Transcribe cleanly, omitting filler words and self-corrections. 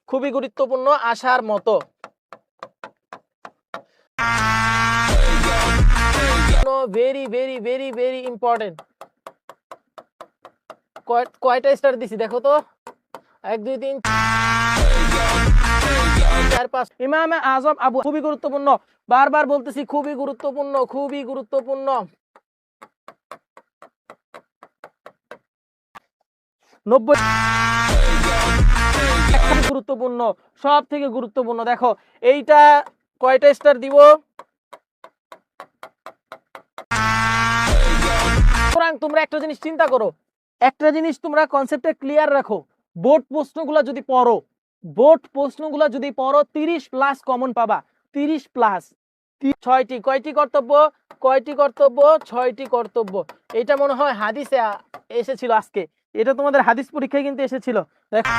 খুবই গুরুত্বপূর্ণ, আসার মতো। Very very very very important. কয়টা স্টার দিছি দেখো তো, 1 2 3 4 5। ইমামে আজম আবু, খুবই গুরুত্বপূর্ণ, বারবার বলতেছি খুবই গুরুত্বপূর্ণ, খুবই গুরুত্বপূর্ণ। 90 গুরুত্বপূর্ণ, সব থেকে গুরুত্বপূর্ণ। দেখো এইটা কয়টা স্টার দিব? তোমরা একটা জিনিস চিন্তা করো, একটা জিনিস তোমরা কনসেপ্টে ক্লিয়ার রাখো। বোর্ড প্রশ্নগুলো যদি পড়ো, 30+ কমন পাবা। 30+। 6টি, কয়টি কর্তব্য? 6টি কর্তব্য। এটা মনে হয় হাদিসে এসেছিল আজকে, এটা তোমাদের হাদিস পরীক্ষায় কিন্তু এসেছিল। দেখো